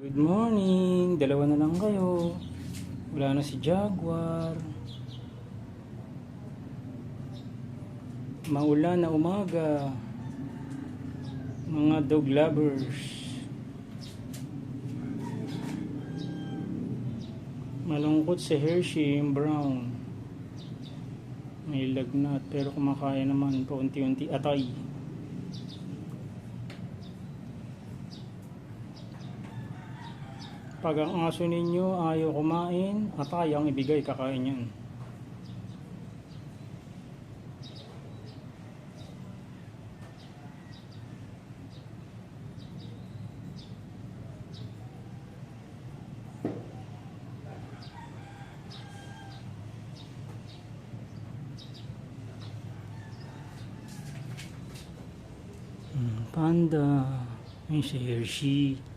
Good morning! Dalawa na lang kayo. Wala na si Jaguar. Maulan na umaga. Mga dog lovers. Malungkot si Hershey yung brown. May lagnat pero kumakain naman paunti-unti atay. Pag ang aso ninyo ayaw kumain, atay ang ibigay, kakain yan. Panda, may si Hershey.